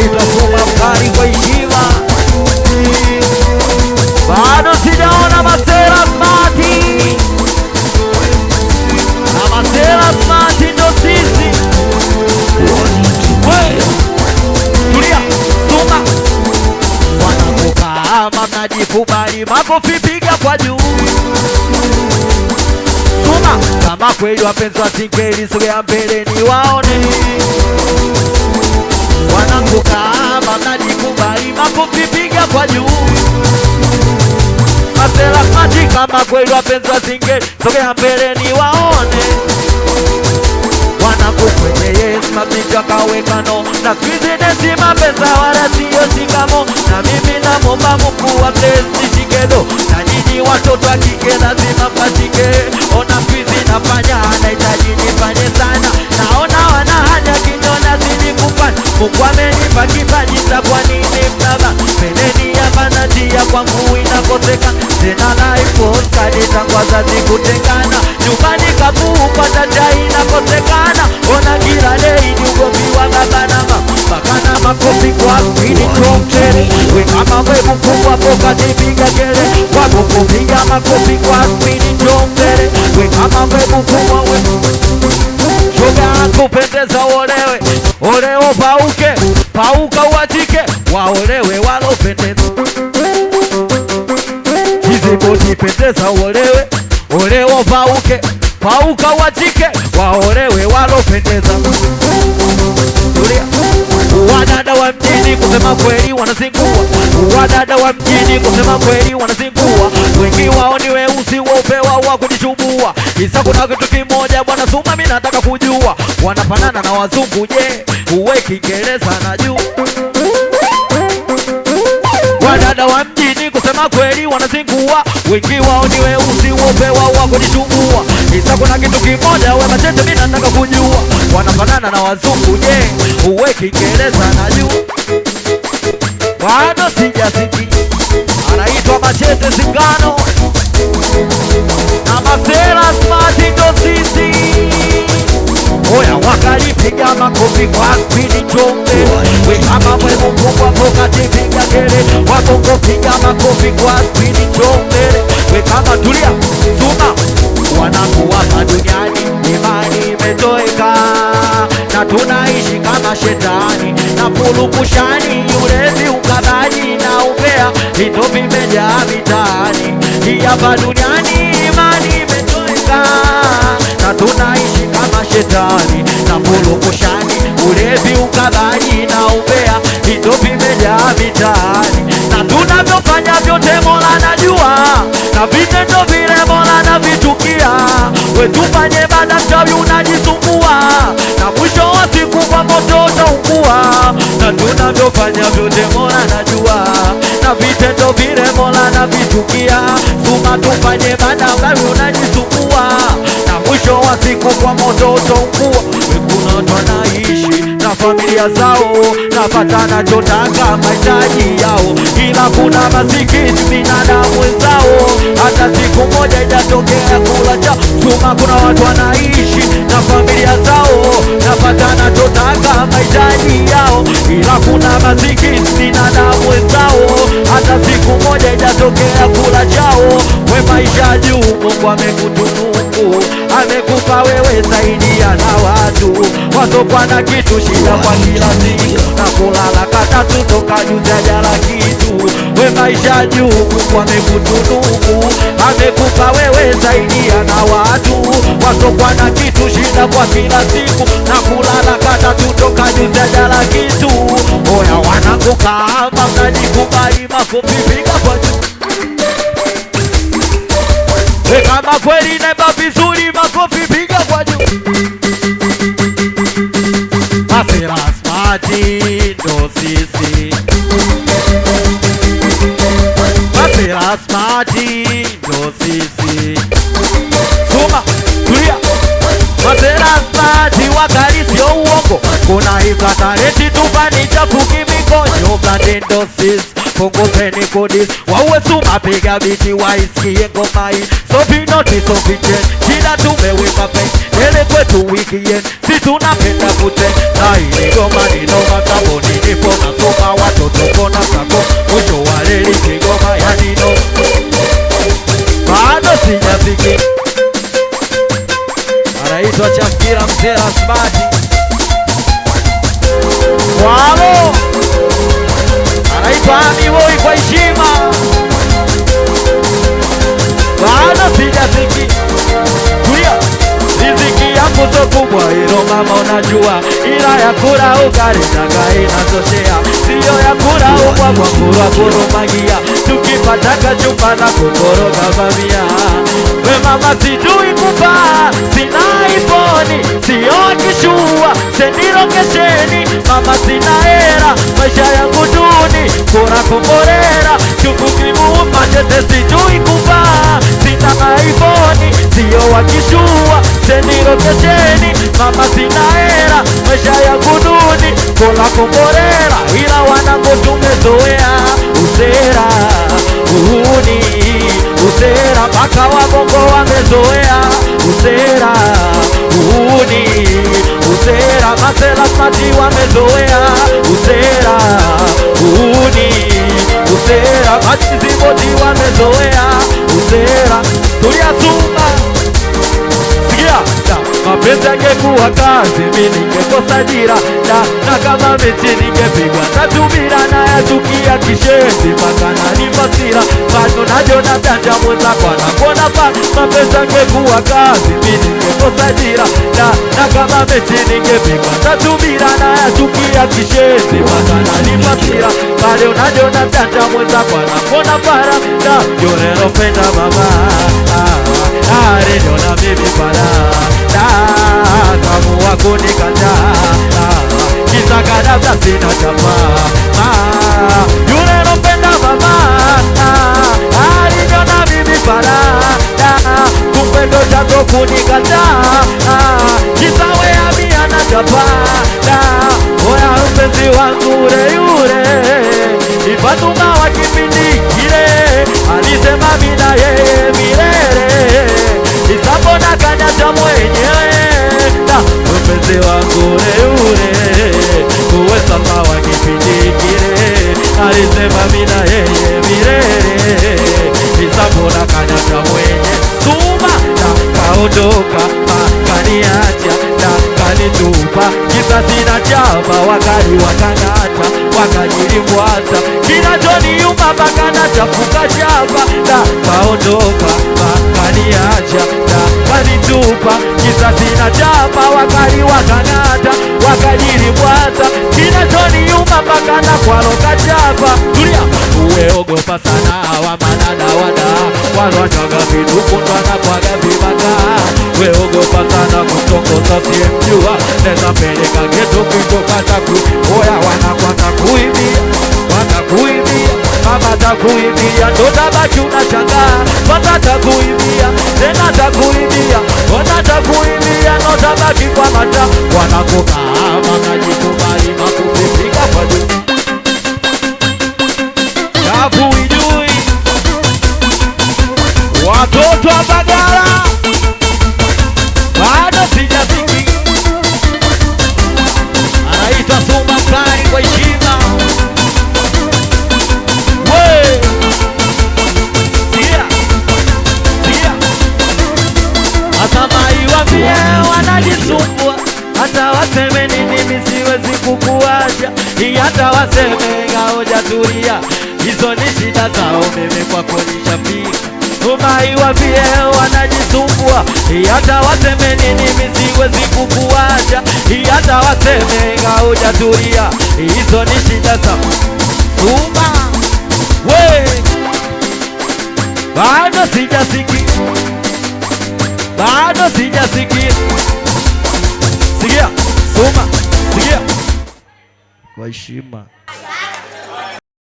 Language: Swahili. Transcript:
anaitwa Suma mkali kwa heshima. Bado sijaona Masela Smati, na Masela Smati ndo sisi. Tulia, Suma wanakukama mnajikubali, makofi piga kwa juu. Suma kama kweli wapenzi wa Singeli, sogea mbele ni waone. Wanakukama mnajikubali, makofi piga kwa juu. Masela Smati kama kweli wapenzi wa Singeli, sogea mbele ni waone. Wanakukwenye mapicha kawekano, na kwizinesi mapesa wala siyo shikamo. Na mimi na momba Mungu wa blesi shikedo, na nyinyi watoto wa kike lazima mpashike. Ona kwizi nafanya, naitaji nifanye sana. Naona wanahanya kinona zini kufanya. Mungu amenipa kipaji sa kwa nini mnaba. Peleni ya manatia kwangu inakoteka. Tena life force kadita kwa zazi kutengana. Nyumbani kabuu kwa tata inakosekana. Ona kila lei nyugobi wa gabanama. Bakana makofi kwa spini chomchere. We kama webu kubwa poka tipiga kele. Wako kupiga makofi kwa spini chomchere. We kama webu kubwa webu. Shoga kupendeza olewe. Oleo pauke, pauka uachike. Waolewe walopendeza. Chiziboti pendeza olewe. Oleo pauke, pauka uachike. Waolewe walopendeza. Wadada wa mjini kusema kweli wanazingua. Wadada wa mjini kusema kweli wanazingua. Wengi wao ni weusi weupe wao wa kujichubua. Isa kuna kitu kimoja bwana Suma mimi nataka kujua. Wanafanana na wazungu je? Uwe Kiingereza najua. Wadada wa mjini kusema kweli wanazingua. Wengi wao ni weusi weupe wao wa kujichubua. Isa kuna kitu kimoja we machete mimi nataka kujua. Wanafanana na wazungu je? Uwe Kiingereza najua. Bado sijasiki. Anaitwa Machete Singano na Masela Smati ndo sisi. Oya wakalipiga makofi kwa spini chombe. We kama mwemu kubwa poka tipiga kele. Wakongo piga makofi kwa spini chombe. We kama tulia Suma. Wanangu hapa duniani imani imetoeka, na tunaishi kama shetani na pulukushani. Ulezi ukadhani na umbea ndo vimejaa mitaani. Hapa duniani imani imetoeka, na tunaishi kama shetani na pulukushani. Ulezi ukadhani na umbea ndo vimejaa mitaani. Na tunavyofanya vyote Mola najua, na vitendo vile Mola na vitukia. We tufanye bada mchawi unajisumbua, na mwisho wa siku kwa moto utaungua. Na tunavyofanya vyote Mola najua, na vitendo vile Mola na vitukia. Suma tufanye bada mchawi unajisumbua, na mwisho wa siku kwa moto utaungua. We kuna watu wanaishi na familia zao, napata nachotaka mahitaji yao. Ila kuna masikini binadamu wenzao, hata siku moja ijatokea kula chao. Suma kuna watu wanaishi na familia zao, napata nachotaka mahitaji yao. Ila kuna masikini binadamu wenzao, hata siku moja ijatokea kula chao. We maisha juu Mungu amekutunuku, amekupa wewe saidia na watu wasokwa na kitu shida kwa kila siku. Na kulala katatu toka juzi ajala kitu. We maisha juu Mungu amekutunuku, amekupa wewe saidia na watu wasokwa na kitu shida kwa kila siku. Na kulala katatu toka juzi ajala kitu. Oya wanakukama mnajikubali, makofi piga kwa juu. We kama kweli naimba vizuri, makofi piga kwa juu. Masela Smati ndo sisi. Masela Smati ndo sisi. Suma tulia. Masela Smati wakali sio uongo. Kuna iza talenti tufani chafu kimikonyo. Blande ndo sisi. Pongozeni kodis wawe Suma piga biti waisikie ngoma hii. Sofi noti sofi chen shida tumeweka pen. Ele kwetu weekend si tunapenda kute. Na hii ngoma ni noma kama nilipo na Fami boy kwa heshima, bado sijasikia. Tulia, riziki yangu so kubwa, hilo mama unajua, ila ya kula ugali daga inatoshea, sio ya kula ubwabwa kurwa kurumagia, tukipata kachupa na kukoroga bamia. We mama sijui kupaa, sina iPhone, sio kishua, sendiro kesheni, mama sina hera, maisha yangu duni, kura kumorera, chukukimu machete sijui kupaa, sina iPhone, sio wakishua, sendiro kesheni, mama sina hera, maisha yangu duni, kura kumorera, ila wanangu tumezoea usera, uhuni, usera, mpaka wabongo wamezoea usera, uhuni, usera, masela smati wamezoea usera, uhuni, usera, matiziboti wamezoea usera. Tuyasuma, sikia, mapenzi yangekuwa kazi, mimi ningekosa ajira, na kama mechi ningepigwa natumira, na yachukia kishenzi mpaka nanipasira, bado najona mjanja mwenzako anakuona pa. Mapenzi yangekuwa kazi, mimi ningekosa ajira, na kama mechi ningepigwa natumira, na yachukia kishenzi mpaka nanipasira, bado najona mjanja mwenzako anakuona para. Na yonero penda mama, ndio na mimi para, kamu wako nikataa, kisakadabda sina chapa, yule nopenda mama, ndio na mimi para, kupendo chako kunikataa, kisawe amia na chapa. Oya mpenzi wangu ule yule, Fatuma wa kipindi kile, alisema mina yeye milele, isapona kanyacha mwenyewe. Na mpenzi wangu ule yule, uwe Salma wa kipindi kile, alisema mina yeye milele, isapona kanyacha mwenyewe. Suma na kaondoka, kaniacha na kanitupa, kisa sina chapa, wakali wakangata, wakajilimwaza, kinachoniuma mpaka nachafuka chapa. Na kaondoka, kaniacha na kanitupa, kisa sina chapa, wakali wakangata, wakajilimwaza, kinachoniuma mpaka nakwaloka chapa. Tulia, uweogopa sana wa manada wada, wanachaga viduku ndwana kwaga vibaka, weogopa sana kutongoza siemjua, neza peleka geto kutokata oya wanakwata kuibia, watakuibia, mama takuibia, ndo tabaki unashangaa, mama takuibia, tena takuibia, ona takuibia, ndo tabaki kwa mata, wanakoka mama jikubali makupipika kwa juu. Kabuijui watoto wa Bagara, bado sijafiki, anaitwa Suma Mkali kwa heshima. We sikia, sikia, Asamai wambie wanajisumbua, hata waseme nini mimi siwezi kukuacha, hata waseme ngaoja tulia, hizo ni shida zao, mimi kwako nishafika. Umai wambie wanajisumbua, hata waseme nini mimi siwezi kukuacha, hata waseme ngaoja tulia, hizo ni shida zao. Suma we bado sijasikia, bado sijasikia. Sikia Suma, sikia kwa heshima.